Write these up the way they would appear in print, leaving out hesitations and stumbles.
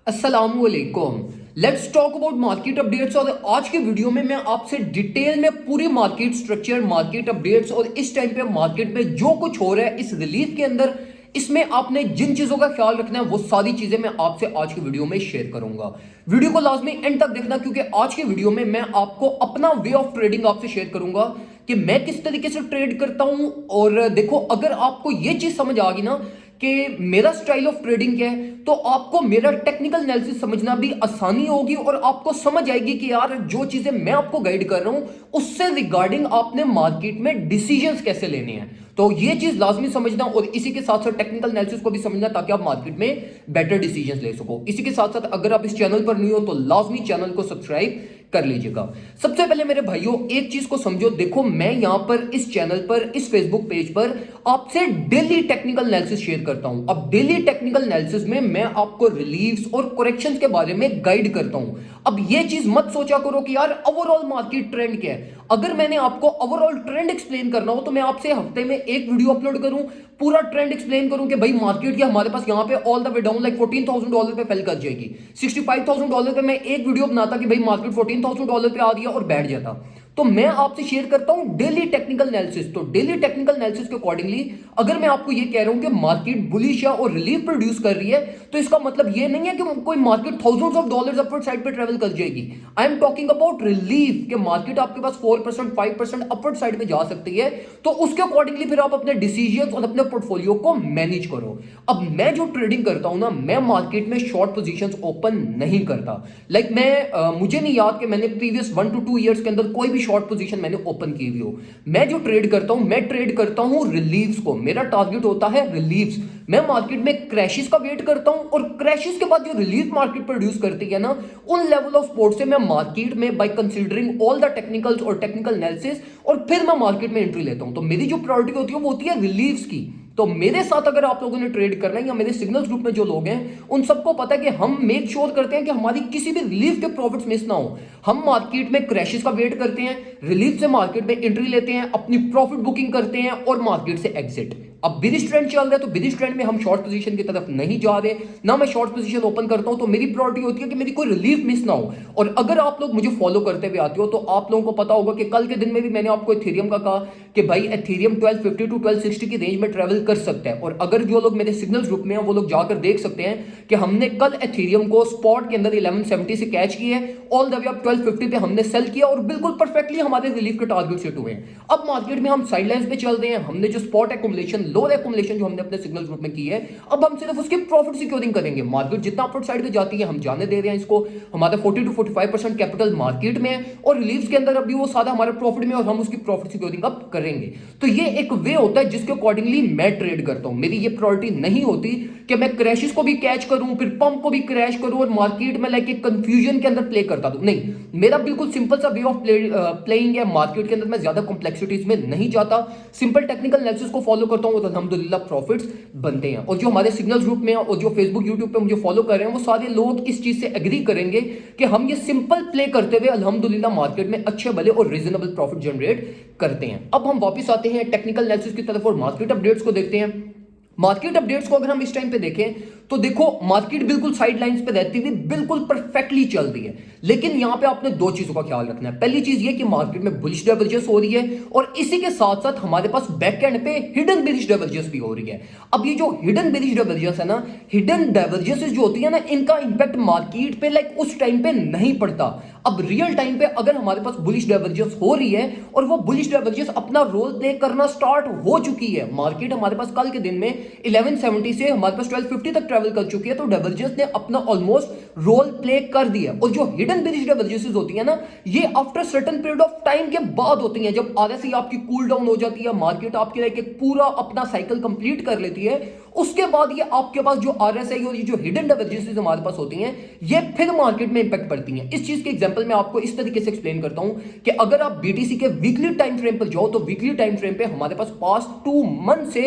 अस्सलामुअलैकुम। Let's talk about market updates. और आज के वीडियो में मैं आपसे डिटेल में पूरी मार्केट स्ट्रक्चर, मार्केट अपडेट्स और इस टाइम पे मार्केट में जो कुछ हो रहा है इस रिलीफ के अंदर, इसमें आपने जिन चीजों का ख्याल रखना है वो सारी चीजें मैं आपसे आज की वीडियो में शेयर करूंगा। वीडियो को लाजमी एंड तक देखना, क्योंकि आज की वीडियो में मैं आपको अपना वे ऑफ ट्रेडिंग आपसे शेयर करूंगा कि मैं किस तरीके से ट्रेड करता हूं। और देखो, अगर आपको ये चीज समझ आ गई ना कि मेरा स्टाइल ऑफ ट्रेडिंग क्या है, तो आपको मेरा टेक्निकल एनालिसिस समझना भी आसानी होगी और आपको समझ आएगी कि यार जो चीजें मैं आपको गाइड कर रहा हूं उससे रिगार्डिंग आपने मार्केट में डिसीजंस कैसे लेने हैं। तो ये चीज लाजमी समझना और इसी के साथ साथ टेक्निकल एनालिसिस को भी समझना, ताकि आप मार्केट में बेटर डिसीजंस ले सको। इसी के साथ साथ अगर आप इस चैनल पर नहीं हो तो लाजमी चैनल को सब्सक्राइब कर लीजिएगा। सबसे पहले मेरे भाइयों एक चीज को समझो। देखो, मैं यहां पर इस चैनल पर, इस फेसबुक पेज पर आपसे डेली टेक्निकल एनालिसिस शेयर करता हूं। अब डेली टेक्निकल एनालिसिस में मैं आपको रिलीफ्स और करेक्शंस के बारे में गाइड करता हूं। अब ये चीज मत सोचा करो कि यार ओवरऑल मार्केट ट्रेंड क्या है। अगर मैंने आपको ओवरऑल ट्रेंड एक्सप्लेन करना हो तो मैं आपसे हफ्ते में एक वीडियो अपलोड करूं, पूरा ट्रेंड एक्सप्लेन करूं कि भाई मार्केट की हमारे पास यहां पे all the way down like $14,000 पे फेल कर जाएगी। $65,000 पे मैं एक वीडियो बनाता कि भाई मार्केट $14,000 पे आ रही है और बैठ जाता। तो मैं आपसे शेयर करता हूं डेली टेक्निकल एनालिसिस। तो डेली टेक्निकल एनालिसिस के अकॉर्डिंगली अगर मैं आपको ये कह रहा हूं कि मार्केट बुलिश है और रिलीफ प्रोड्यूस कर रही है, तो इसका मतलब ये नहीं है कि कोई market thousands of dollars upward side पे ट्रेवल कर जाएगी। I am talking about relief कि मार्केट आपके पास 4% 5% अपवर्ड साइड पे जा सकती है। तो उसके अकॉर्डिंगली फिर आप अपने डिसीजंस और अपने पोर्टफोलियो को मैनेज करो। अब मैं जो ट्रेडिंग करता हूं ना, मैं मार्केट में शॉर्ट पोजीशंस ओपन नहीं करता। मुझे नहीं याद कि मैंने प्रीवियस 1 to 2 ईयर्स के अंदर कोई भी शॉर्ट पोजीशन मैंने ओपन की हुई हो। मैं जो ट्रेड करता हूं, मैं ट्रेड करता हूं रिलीव्स को। मेरा टारगेट होता है रिलीव्स। मैं मार्केट में क्रैशेस का वेट करता हूं और क्रैशेस के बाद जो रिलीफ मार्केट प्रोड्यूस करती है ना, उन लेवल ऑफ सपोर्ट से मैं मार्केट में by considering all the technicals और टेक्निकल एनालिसिस और फिर मैं मार्केट में एंट्री लेता हूं। तो मेरी जो प्रायोरिटी होती है वो होती है रिलीव्स की। तो मेरे साथ अगर आप लोगों ने ट्रेड करना है या मेरे सिग्नल्स ग्रुप में जो लोग हैं उन सबको पता है कि हम मेक श्योर करते हैं कि हमारी किसी भी रिलीफ के प्रॉफिट्स मिस ना हो। हम मार्केट में क्रैशेस का वेट करते हैं, रिलीफ से मार्केट में एंट्री लेते हैं, अपनी प्रॉफिट बुकिंग करते हैं और मार्केट से एग्जिट। अब बिरिश ट्रेंड चल रहा है तो बिरिश ट्रेंड में हम शॉर्ट पोजीशन की तरफ नहीं जा रहे, ना मैं शॉर्ट पोजीशन ओपन करता हूं। तो मेरी प्रायोरिटी होती है कि मेरी कोई रिलीफ मिस ना हो। और अगर आप लोग मुझे फॉलो करते हुए आते हो तो आप लोगों को पता होगा कि कल के दिन में भी मैंने आपको एथेरियम का कहा कि भाई एथेरियम 1250 टू 1260 की रेंज में ट्रेवल कर सकता है। और अगर जो लोग मेरे सिग्नल्स ग्रुप में हैं वो लोग जाकर देख सकते हैं कि हमने कल एथेरियम को स्पॉट के अंदर 1170 से कैच किया है, ऑल द वे अप 1250 पे हमने सेल किया और बिल्कुल परफेक्टली हमारे रिलीफ के टारगेट सेट हुए हैं। अब मार्केट में हम साइडलाइंस पे चल रहे हैं। हमने जो स्पॉट एक्युमुलेशन, लोअर एक्युमुलेशन जो हमने अपने सिग्नल ग्रुप में की है, अब हम सिर्फ उसकी प्रॉफिट सिक्योरिंग करेंगे। मार्केट जितना अपवर्ड साइड पे जाती है हम जाने दे रहे हैं इसको। हमारा 40 to 45% कैपिटल मार्केट में है और रिलीफ के अंदर अभी वो सारा हमारे प्रॉफिट में और हम उसकी प्रॉफिट सिक्योरिंग अब करेंगे। तो ये एक वे होता है जिसके अकॉर्डिंगली मैं ट्रेड करता हूं। मेरी ये प्रायोरिटी नहीं होती कि मैं क्रैशेस को भी कैच करूं, फिर पंप को भी क्रैश करूं और मार्केट में लाइक एक कंफ्यूजन के अंदर प्ले करता दूं। नहीं, मेरा बिल्कुल सिंपल सा वे ऑफ प्लेइंग है। मार्केट के अंदर मैं ज्यादा कॉम्प्लेक्सिटीज में नहीं जाता, सिंपल टेक्निकल एनालिसिस को फॉलो करता हूं और अल्हम्दुलिल्लाह प्रॉफिट्स बनते हैं। और जो हमारे सिग्नल्स ग्रुप में और जो फेसबुक यूट्यूब पे मुझे फॉलो कर रहे हैं वो सारे लोग इस चीज से एग्री करेंगे कि हम ये सिंपल प्ले करते हुए अल्हम्दुलिल्लाह मार्केट में अच्छे भले और रीजनेबल प्रॉफिट जनरेट करते हैं। अब हम वापस आते हैं टेक्निकल एनालिसिस की तरफ और मार्केट अपडेट्स को देखते हैं। मार्केट अपडेट्स को अगर हम इस टाइम पे देखें तो देखो, मार्केट बिल्कुल साइड लाइंस पे रहती हुई बिल्कुल परफेक्टली चल रही है। लेकिन यहां पे आपने दो चीजों का ख्याल रखना है। पहली चीज ये कि मार्केट में बुलिश डाइवर्जेंस हो रही है और इसी के साथ साथ हमारे पास बैक एंड पे हिडन बेरिश डाइवर्जेंस भी हो रही है। अब ये जो हिडन बेरिश डाइवर्जेंस है ना, हिडन डाइवर्जेंस जो होती है ना, इनका इंपैक्ट मार्केट पे लाइक उस टाइम पे नहीं पड़ता। अब रियल टाइम पे अगर हमारे पास बुलिश डाइवर्जेंस हो रही है और वो बुलिश डाइवर्जेंस अपना रोल प्ले करना स्टार्ट हो चुकी है, मार्केट हमारे पास कल के दिन में 1170 से हमारे पास 1250 तक ट्रेवल कर चुकी है, तो डाइवर्जेंस ने अपना ऑलमोस्ट रोल प्ले कर दिया। और जो हिडन बेरिश डाइवर्जेंसेस होती है ना, ये after certain period of time के बाद होती हैं। जब आरएसआई आपकी कूल डाउन हो जाती है, मार्केट आपकी लाइक एक पूरा अपना साइकिल कंप्लीट कर लेती है, उसके बाद ये आपके पास जो आरएसआई और ये जो हिडन डाइवर्जेंसेस हमारे पास होती हैं, ये फिर मार्केट में इंपैक्ट पड़ती हैं। इस चीज के एग्जांपल मैं आपको इस तरीके से एक्सप्लेन करता हूं कि अगर आप बीटीसी के वीकली टाइम फ्रेम पर जाओ तो वीकली टाइम फ्रेम पे हमारे पास पास्ट 2 मंथ से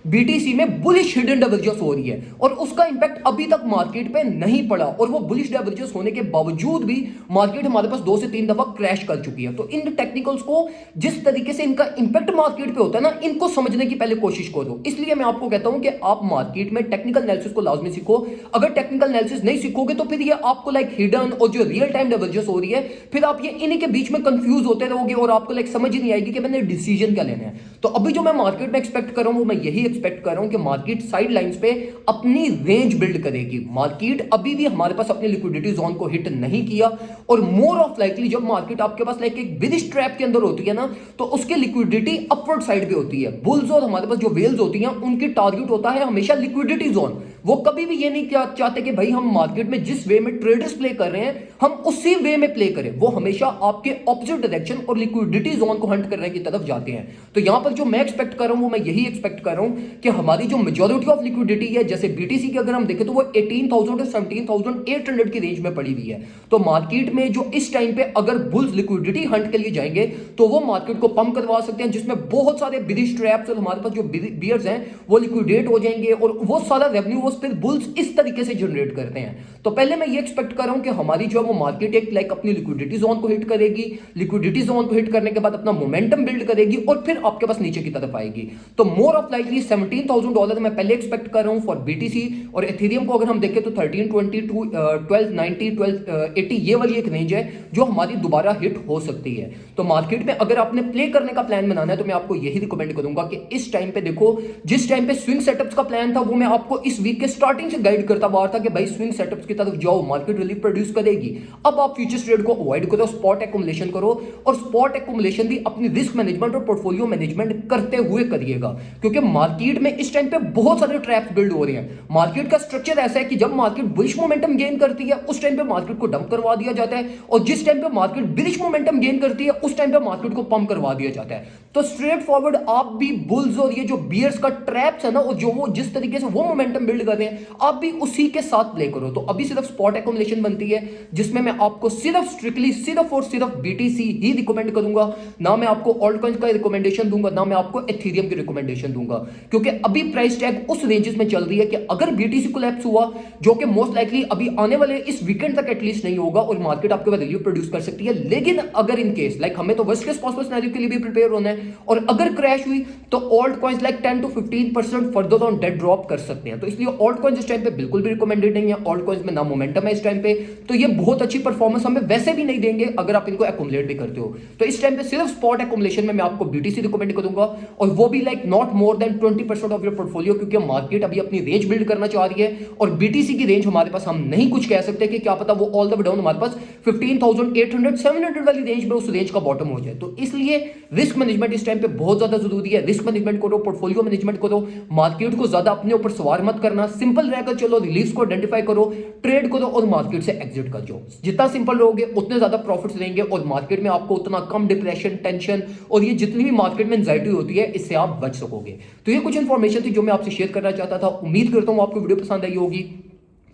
बीटीसी में बुलिश हिडन डाइवर्जेंस हो रही है और उसका उसका इंपैक्ट अभी तक मार्केट पे नहीं पड़ा और वो बुलिश डाइवर्जेंस होने के बावजूद भी मार्केट हमारे पास 2 से 3 दफा क्रैश कर चुकी है। तो इन टेक्निकल्स को जिस तरीके से इनका इंपैक्ट मार्केट पे होता है ना, इनको समझने की पहले कोशिश करो। इसलिए मैं आपको कहता हूं कि आप मार्केट में टेक्निकल एनालिसिस को लाजमी सीखो। अगर टेक्निकल एनालिसिस नहीं सीखोगे तो फिर ये आपको लाइक हिडन और जो रियल टाइम डाइवर्जेंस हो रही है, फिर आप ये इन्हीं के बीच में कंफ्यूज होते रहोगे और आपको लाइक समझ ही नहीं आएगी कि मैंने डिसीजन क्या लेना है। तो अभी जो मैं मार्केट में एक्सपेक्ट कर रहा हूं वो मैं यही एक्सपेक्ट कर रहा हूं कि मार्केट साइड लाइंस पे अपनी रेंज बिल्ड करेगी। मार्केट अभी भी हमारे पास अपनी लिक्विडिटी जोन को हिट नहीं किया और मोर ऑफ लाइकली जब मार्केट आपके पास लाइक एक बिलिश ट्रैप के अंदर होती है ना, तो उसके लिक्विडिटी अपवर्ड साइड पे होती है। बुल्स और हमारे पास जो वेल्स होती हैं उनकी टारगेट होता है हमेशा लिक्विडिटी जोन। वो कभी भी ये नहीं चाहते कि भाई हम मार्केट में जिस वे में ट्रेडर्स प्ले कर रहे हैं हम उसी वे में प्ले करें। वो हमेशा आपके ऑपोजिट डायरेक्शन और लिक्विडिटी जोन को हंट करने की तरफ जाते हैं। तो यहां पर जो मैं एक्सपेक्ट कर रहा हूं वो मैं यही एक्सपेक्ट कर रहा हूं कि हमारी जो मेजॉरिटी ऑफ लिक्विडिटी है, जैसे बीटीसी की अगर हम देखें तो वो 18,000 से 17,800 की रेंज में पड़ी हुई है। तो मार्केट में जो इस टाइम पे अगर बुल्स लिक्विडिटी हंट के लिए जाएंगे तो वो मार्केट को पंप करवा सकते हैं, जिसमें बहुत सारे बिलिश ट्रैप्स और हमारे पास जो बियर्स हैं वो लिक्विडेट हो जाएंगे और वो सारा रेवेन्यू वो फिर बुल्स इस तरीके से जनरेट करते हैं। तो पहले मैं ये एक्सपेक्ट कर रहा हूं कि हमारी जो वो मार्केट एक लाइक अपनी लिक्विडिटी जोन को हिट करेगी, लिक्विडिटी जोन को हिट करने के बाद अपना मोमेंटम बिल्ड करेगी और फिर आपके पास नीचे की तरफ आएगी। तो मोर ऑफ लाइकली $17,000 मैं पहले एक्सपेक्ट कर रहा हूं फॉर बीटीसी। और एथेरियम को अगर हम देखें तो 1320 1290 1280 ये वाली एक रेंज है जो हमारी दोबारा हिट हो सकती है। तो मार्केट में अगर आपने प्ले करने का प्लान बनाना है तो मैं आपको यही रिकमेंड करूंगा कि इस टाइम पे देखो, जिस टाइम पे स्विंग सेटअप्स का प्लान था वो मैं आपको इस वीक के स्टार्टिंग से गाइड करता हुआ था कि भाई स्विंग सेटअप्स की तरफ जाओ, मार्केट रिलीफ प्रोड्यूस करेगी। अब आप फ्यूचर्स ट्रेड को अवॉइड करो, स्पॉट एक्युमुलेशन करो और स्पॉट एक्युमुलेशन भी अपनी रिस्क मैनेजमेंट और पोर्टफोलियो मैनेजमेंट करते हुए करिएगा, क्योंकि मार्केट में इस टाइम पे बहुत सारे ट्रैप्स बिल्ड हो रहे हैं। मार्केट का स्ट्रक्चर ऐसा है कि जब मार्केट बुलिश मोमेंटम गेन करती है उस टाइम पे मार्केट को डंप करवा दिया जाता है और जिस टाइम पे मार्केट बिलिश मोमेंटम गेन करती है उस टाइम पे मार्केट को पंप करवा दिया जाता है। तो स्ट्रेट फॉरवर्ड आप भी बुल्स और ये जो बियर्स का ट्रैप्स है ना, और जो वो जिस तरीके से वो मोमेंटम बिल्ड कर रहे हैं आप भी उसी के साथ प्ले करो। तो अभी सिर्फ स्पॉट एक्युमुलेशन बनती है जिसमें मैं आपको सिर्फ स्ट्रिक्टली सिर्फ और सिर्फ बीटीसी ही रिकमेंड करूंगा। ना मैं आपको ऑल्ट कॉइंस का रिकमेंडेशन दूंगा, ना मैं आपको एथेरियम की रिकमेंडेशन दूंगा, क्योंकि अभी प्राइस टैग उस रेंजेस में चल रही है कि अगर बीटीसी कोलैप्स हुआ, जो कि मोस्ट लाइकली अभी आने वाले इस वीकेंड तक एटलीस्ट नहीं होगा और मार्केट आपके बाद रिलीफ प्रोड्यूस कर सकती है, लेकिन अगर इन केस लाइक हमें तो वर्स्ट केस पॉसिबल सिनेरियो के लिए भी प्रिपेयर होना है और अगर क्रैश हुई तो alt coins like 10 to 15% further on dead drop कर सकते हैं। तो इसलिए ऑल्ट कॉइंस इस टाइम पे बिल्कुल भी रिकमेंडेड नहीं है। ऑल्ट कॉइंस में ना मोमेंटम है इस टाइम पे, तो ये बहुत अच्छी परफॉर्मेंस हमें वैसे भी नहीं देंगे अगर आप इनको एक्युमुलेट भी करते हो। तो इस टाइम पे सिर्फ स्पॉट एक्युमुलेशन में मैं आपको बीटीसी रिकमेंड करूंगा और वो भी like not more than 20% of your portfolio, क्योंकि मार्केट अभी अपनी रेंज बिल्ड करना चाह रही है और बीटीसी की रेंज हमारे पास हम नहीं कुछ कह सकते कि क्या पता वो ऑल द वे डाउन हमारे पास 15,800 700 वाली रेंज में उस रेंज का बॉटम हो जाए। तो इसलिए रिस्क मैनेजमेंट इस टाइम पे बहुत ज्यादा जरूरी है। रिस्क मैनेजमेंट करो, पोर्टफोलियो मैनेजमेंट करो, मार्केट को ज्यादा अपने ऊपर सवार मत करना, सिंपल रहकर चलो, रिलीफ को आइडेंटिफाई करो, ट्रेड करो और मार्केट से एग्जिट कर जाओ। जितना सिंपल रहोगे उतने ज्यादा प्रॉफिट्स रहेंगे और मार्केट में आपको उतना कम डिप्रेशन, टेंशन और ये जितनी भी मार्केट में एंजाइटी होती है इससे आप बच सकोगे। तो ये कुछ इंफॉर्मेशन थी जो मैं आपसे शेयर करना चाहता था। उम्मीद करता हूं आपको वीडियो पसंद आई होगी।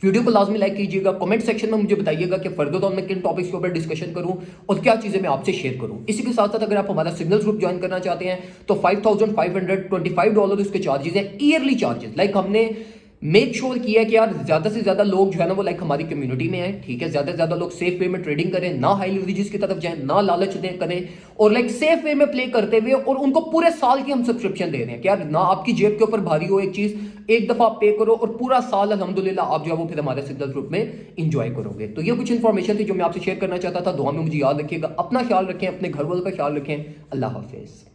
वीडियो को लाजमी लाइक कीजिएगा, कमेंट सेक्शन में मुझे बताइएगा कि फर्दर ऑन मैं किन टॉपिक्स के ऊपर डिस्कशन करूं और क्या चीजें मैं आपसे शेयर करूं। इसी के साथ साथ अगर आप हमारा सिग्नल्स ग्रुप ज्वाइन करना चाहते हैं तो $5,525 इसके चार्जेस हैं, ईयरली चार्जेस। लाइक हमने मेक श्योर किया कि यार ज्यादा से ज्यादा लोग जो है ना वो लाइक हमारी कम्युनिटी में है, ठीक है, ज्यादा से ज्यादा लोग सेफ वे में ट्रेडिंग करें, ना हाई लिवरेजेस की तरफ जाएं, ना लालच दें करें और लाइक सेफ वे में प्ले करते हुए, और उनको पूरे साल की हम सब्सक्रिप्शन दे रहे हैं कि यार ना आपकी जेब के ऊपर भारी हो एक चीज, एक दफा आप पे करो और पूरा साल अल्हम्दुलिल्लाह आप जो है वो फिर हमारे सिग्नल ग्रुप में इंजॉय करोगे। तो ये कुछ इंफॉर्मेशन थी जो मैं आपसे शेयर करना चाहता था। दुआ में मुझे याद रखिएगा, अपना ख्याल रखें, अपने घर वालों का ख्याल रखें। अल्लाह हाफिज।